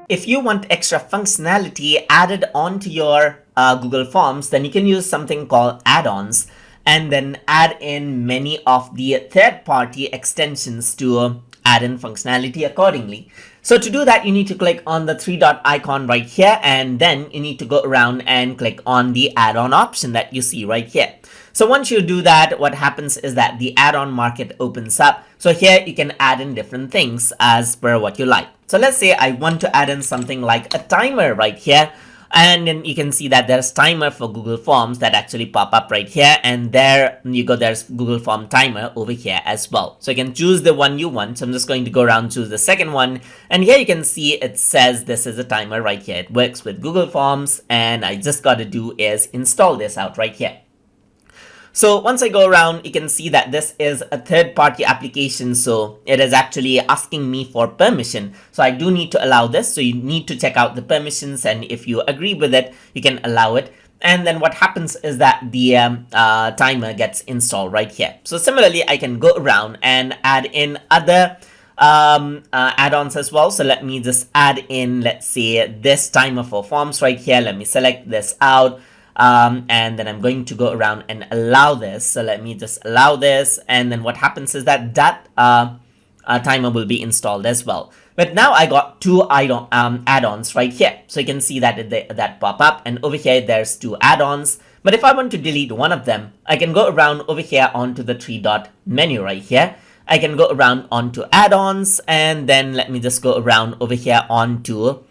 If you want extra functionality added onto your Google Forms, then you can use something called add-ons and then add in many of the third-party extensions to add in functionality accordingly. So to do that, you need to click on the three dot icon right here, and then you need to go around and click on the add-on option that you see right here. So once you do that, what happens is that the add-on market opens up. So here you can add in different things as per what you like. So let's say I want to add in something like a timer right here. And then you can see that there's timer for Google Forms that actually pop up right here. And there you go, there's Google Form timer over here as well. So you can choose the one you want. So I'm just going to go around, choose the second one. And here you can see it says this is a timer right here. It works with Google Forms. And I just got to do is install this out right here. So once I go around, you can see that this is a third-party application. So it is actually asking me for permission. So I do need to allow this. So you need to check out the permissions. And if you agree with it, you can allow it. And then what happens is that the timer gets installed right here. So similarly, I can go around and add in other add-ons as well. So let me just add in, let's say, this timer for forms right here. Let me select this out. And then I'm going to go around and allow this. So let me just allow this. And then what happens is that timer will be installed as well. But now I got two add-ons right here. So you can see that that pop up. And over here, there's two add-ons. But if I want to delete one of them, I can go around over here onto the three dot menu right here. I can go around onto add-ons. And then let me just go around over here onto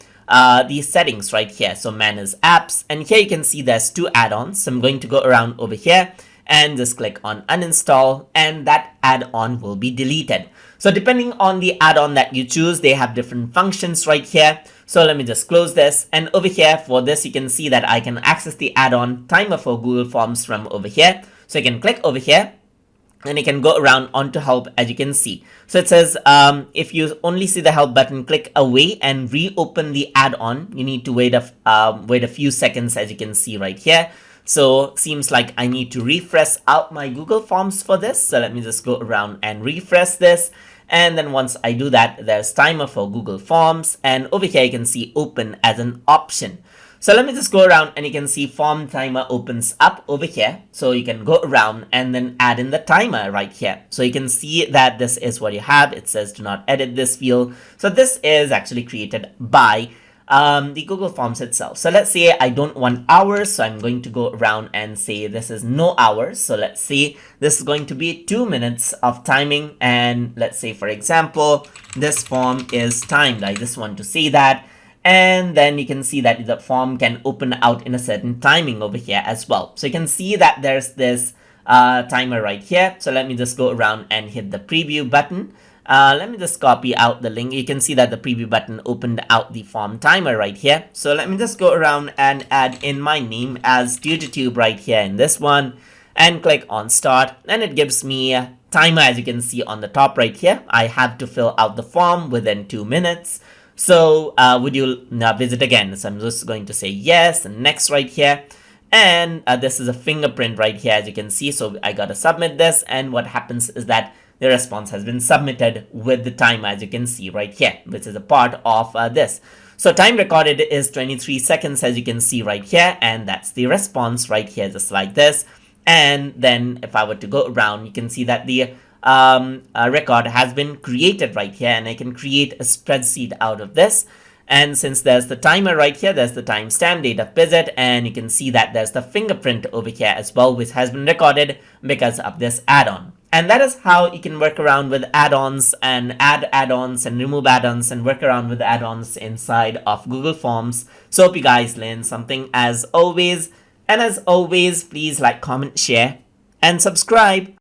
these settings right here. So manage apps, and here you can see there's two add-ons. So I'm going to go around over here and just click on uninstall, and that add-on will be deleted. So depending on the add-on that you choose, they have different functions right here. So let me just close this, and over here for this you can see that I can access the add-on timer for Google Forms from over here. So you can click over here and you can go around onto help, as you can see. So it says if you only see the help button, click away and reopen the add-on. You need to wait a few seconds, as you can see right here. So seems like I need to refresh out my Google Forms for this. So let me just go around and refresh this. And then once I do that, there's timer for Google Forms, and over here you can see open as an option. So let me just go around, and you can see form timer opens up over here. So you can go around and then add in the timer right here. So you can see that this is what you have. It says do not edit this field. So this is actually created by the Google Forms itself. So let's say I don't want hours. So I'm going to go around and say this is no hours. So let's say this is going to be 2 minutes of timing. And let's say, for example, this form is timed. I just want to say that. And then you can see that the form can open out in a certain timing over here as well. So you can see that there's this timer right here. So let me just go around and hit the preview button. Let me just copy out the link. You can see that the preview button opened out the form timer right here. So let me just go around and add in my name as TutorTube right here in this one, and click on start. And it gives me a timer, as you can see on the top right here. I have to fill out the form within 2 minutes. So would you now visit again? So I'm just going to say yes, and next right here. And this is a fingerprint right here, as you can see. So I got to submit this. And what happens is that the response has been submitted with the time, as you can see right here, which is a part of this. So time recorded is 23 seconds, as you can see right here. And that's the response right here, just like this. And then if I were to go around, you can see that the record has been created right here, and I can create a spreadsheet out of this. And since there's the timer right here, there's the timestamp, date of visit, and you can see that there's the fingerprint over here as well, which has been recorded because of this add-on. And that is how you can work around with add-ons and add add-ons and remove add-ons and work around with add-ons inside of Google Forms. So hope you guys learned something as always. And as always, please like, comment, share, and subscribe.